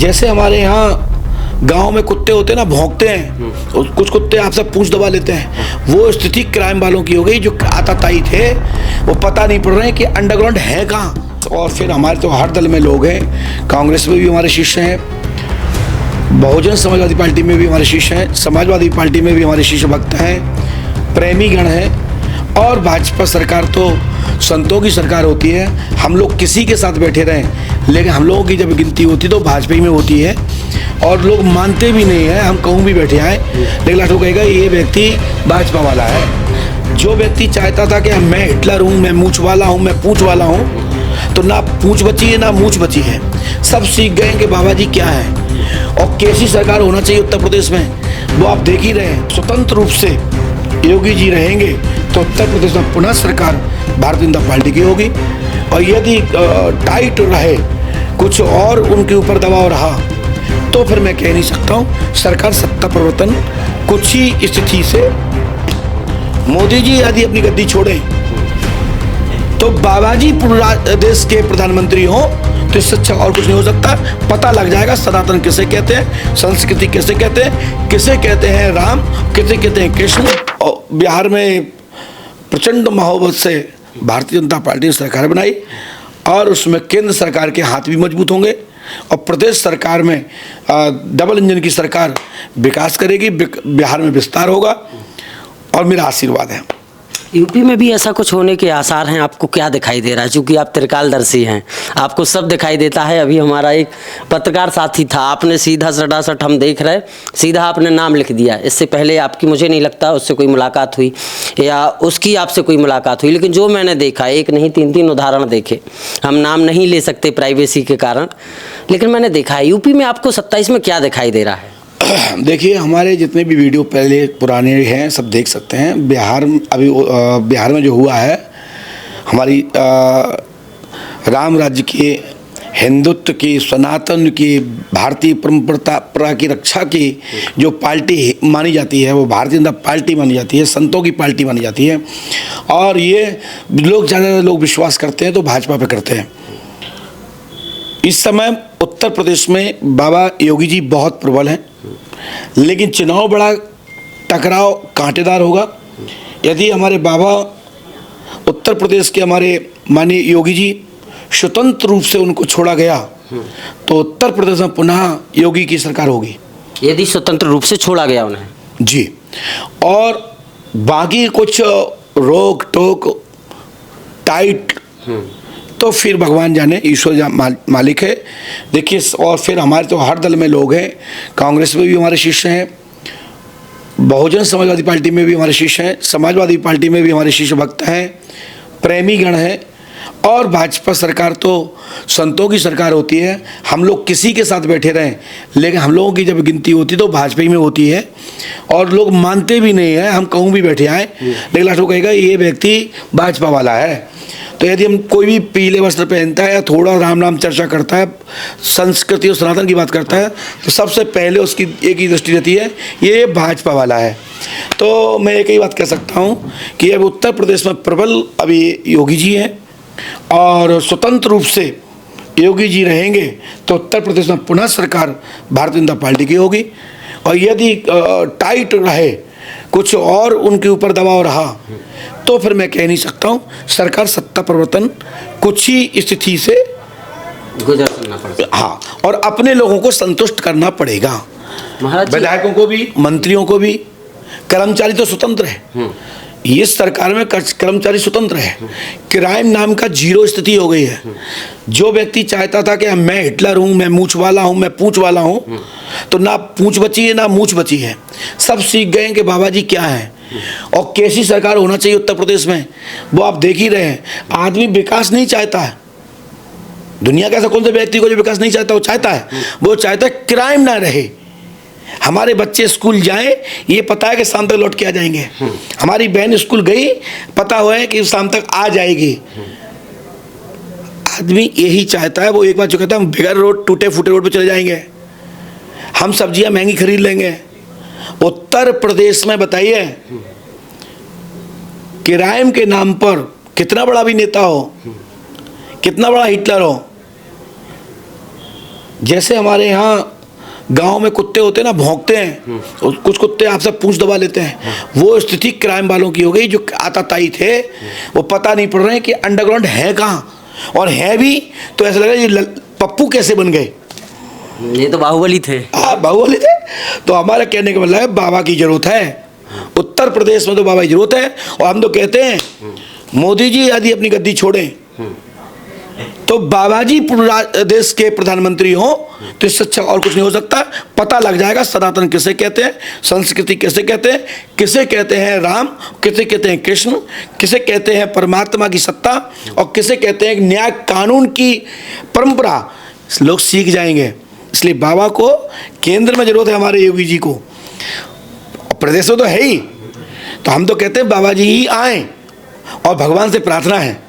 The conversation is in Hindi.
जैसे हमारे यहाँ गांव में कुत्ते होते हैं ना, भौंकते हैं, और कुछ कुत्ते आपसे पूंछ दबा लेते हैं, वो स्थिति क्राइम वालों की हो गई। जो आतताई थे वो पता नहीं पड़ रहे हैं कि अंडरग्राउंड है कहाँ। और फिर हमारे तो हर दल में लोग हैं, कांग्रेस में भी हमारे शिष्य हैं, बहुजन समाजवादी पार्टी में भी हमारे शिष्य हैं, समाजवादी पार्टी में भी हमारे शिष्य भक्त हैं, प्रेमी गण हैं। और भाजपा सरकार तो संतों की सरकार होती है। हम लोग किसी के साथ बैठे रहें, लेकिन हम लोगों की जब गिनती होती तो भाजपा ही में होती है। और लोग मानते भी नहीं हैं, हम कहूँ भी बैठे आए, लेकिन लाठो कहेगा ये व्यक्ति भाजपा वाला है। जो व्यक्ति चाहता था कि मैं हिटलर हूँ, मैं मूछ वाला हूँ, मैं पूंछ वाला हूँ, तो ना पूंछ बची है ना मूछ बची है। सब सीख गए कि बाबा जी क्या है और कैसी सरकार होना चाहिए उत्तर प्रदेश में, वो आप देख ही रहे हैं। स्वतंत्र रूप से योगी जी रहेंगे तो उत्तर प्रदेश में पुनः सरकार भारतीय जनता पार्टी की होगी। और यदि टाइट रहे, कुछ और उनके ऊपर दबाव रहा, तो फिर मैं कह नहीं सकता हूँ सरकार सत्ता परिवर्तन कुछ ही स्थिति से। मोदी जी यदि अपनी गद्दी छोड़ें तो बाबा जी देश के प्रधानमंत्री हों, तो इससे अच्छा और कुछ नहीं हो सकता। पता लग जाएगा सनातन किसे कहते हैं, संस्कृति किसे कहते हैं, किसे कहते हैं राम, किसे कहते हैं कृष्ण। और बिहार में प्रचंड महोब्बत से भारतीय जनता पार्टी ने सरकार बनाई और उसमें केंद्र सरकार के हाथ भी मजबूत होंगे और प्रदेश सरकार में डबल इंजन की सरकार विकास करेगी, बिहार में विस्तार होगा और मेरा आशीर्वाद है। यूपी में भी ऐसा कुछ होने के आसार हैं? आपको क्या दिखाई दे रहा है? चूंकि आप त्रिकालदर्शी हैं, आपको सब दिखाई देता है। अभी हमारा एक पत्रकार साथी था, आपने सीधा सटासट हम देख रहे, सीधा आपने नाम लिख दिया। इससे पहले आपकी मुझे नहीं लगता उससे कोई मुलाकात हुई या उसकी आपसे कोई मुलाकात हुई, लेकिन जो मैंने देखा, एक नहीं तीन उदाहरण देखे, हम नाम नहीं ले सकते प्राइवेसी के कारण, लेकिन मैंने देखा है। यूपी में आपको 27 में क्या दिखाई दे रहा है? देखिए, हमारे जितने भी वीडियो पहले पुराने हैं सब देख सकते हैं। बिहार में जो हुआ है, हमारी राम राज्य के, हिंदुत्व की, सनातन की, भारतीय परंपरा की रक्षा की जो पार्टी मानी जाती है वो भारतीय जनता पार्टी मानी जाती है, संतों की पार्टी मानी जाती है। और ये लोग ज़्यादा लोग विश्वास करते हैं तो भाजपा पे करते हैं। इस समय उत्तर प्रदेश में बाबा योगी जी बहुत प्रबल हैं, लेकिन चुनाव बड़ा टकराव कांटेदार होगा। यदि हमारे बाबा उत्तर प्रदेश के हमारे माननीय योगी जी स्वतंत्र रूप से उनको छोड़ा गया तो उत्तर प्रदेश में पुनः योगी की सरकार होगी। यदि स्वतंत्र रूप से छोड़ा गया उन्हें जी। और बाकी कुछ रोक टोक टाइट तो फिर भगवान जाने, ईश्वर मालिक है। देखिए, और फिर हमारे तो हर दल में लोग हैं, कांग्रेस में भी हमारे शिष्य हैं, बहुजन समाजवादी पार्टी में भी हमारे शिष्य हैं, समाजवादी पार्टी में भी हमारे शिष्य भक्त हैं, प्रेमी गण हैं। और भाजपा सरकार तो संतों की सरकार होती है। हम लोग किसी के साथ बैठे रहें, लेकिन हम लोगों की जब गिनती होती तो भाजपा ही में होती है। और लोग मानते भी नहीं हैं, हम कहूँ भी बैठे आए, लेकिन लाठो कहेगा ये व्यक्ति भाजपा वाला है। तो यदि हम कोई भी पीले वस्त्र पहनता है या थोड़ा राम नाम चर्चा करता है, संस्कृति और सनातन की बात करता है, तो सबसे पहले उसकी एक ही दृष्टि रहती है, ये भाजपा वाला है। तो मैं एक ही बात कह सकता हूँ कि अब उत्तर प्रदेश में प्रबल अभी योगी जी हैं और स्वतंत्र रूप से योगी जी रहेंगे तो उत्तर प्रदेश में पुनः सरकार भारतीय जनता पार्टी की होगी। और यदि टाइट रहे, कुछ और उनके ऊपर दबाव रहा, तो फिर मैं कह नहीं सकता हूँ सरकार सत्ता परिवर्तन कुछ ही स्थिति से गुजरना पड़ेगा। हाँ, और अपने लोगों को संतुष्ट करना पड़ेगा। विधायकों को भी, मंत्रियों को भी। कर्मचारी तो स्वतंत्र है, ये सरकार में कर्मचारी स्वतंत्र है। क्राइम नाम का जीरो स्थिति हो गई है। जो व्यक्ति चाहता था कि मैं हिटलर हूँ, मैं मूछ वाला हूँ, मैं पूंछ वाला हूँ, तो ना पूंछ बची है ना मूछ बची है। सब सीख गए कि बाबा जी क्या है और कैसी सरकार होना चाहिए उत्तर प्रदेश में, वो आप देख ही रहे हैं। आदमी विकास नहीं चाहता है, दुनिया का ऐसा कौन सा व्यक्ति को जो विकास नहीं चाहता? वो चाहता है क्राइम ना रहे, हमारे बच्चे स्कूल जाएं, ये पता है कि शाम तक लौट के आ जाएंगे। हमारी बहन स्कूल गई, पता हुआ है कि शाम तक आ जाएगी। आदमी यही चाहता है। वो एक बार जो कहता है हम बगैर रोड टूटे फूटे रोड पे चले जाएंगे, हम सब्जियां महंगी खरीद लेंगे। उत्तर प्रदेश में बताइए, क्राइम के नाम पर कितना बड़ा भी नेता हो, कितना बड़ा हिटलर हो, जैसे हमारे यहाँ गांव में कुत्ते होते हैं ना, भौंकते हैं, और कुछ कुत्ते आपसे पूंछ दबा लेते हैं, वो स्थिति क्राइम वालों की हो गई। जो आतताई थे वो पता नहीं पड़ रहे हैं कि अंडरग्राउंड है कहाँ, और है भी तो ऐसा लग रहा है ये पप्पू कैसे बन गए। ये तो बाहुबली थे। हाँ, बाहुबली थे। तो हमारा कहने का मतलब है बाबा की जरूरत है, उत्तर प्रदेश में तो बाबा की जरूरत है। और हम तो कहते हैं मोदी जी यदि अपनी गद्दी छोड़ें तो बाबा जी देश के प्रधानमंत्री हो तो इससे अच्छा और कुछ नहीं हो सकता। पता लग जाएगा सनातन किसे कहते हैं, संस्कृति किसे कहते हैं, किसे कहते हैं राम, किसे कहते हैं कृष्ण, किसे कहते हैं परमात्मा की सत्ता, और किसे कहते हैं न्याय कानून की परंपरा। लोग सीख जाएंगे। इसलिए बाबा को केंद्र में जरूरत है, हमारे योगी जी को। प्रदेश में तो है ही, तो हम तो कहते हैं बाबा जी ही आए, और भगवान से प्रार्थना है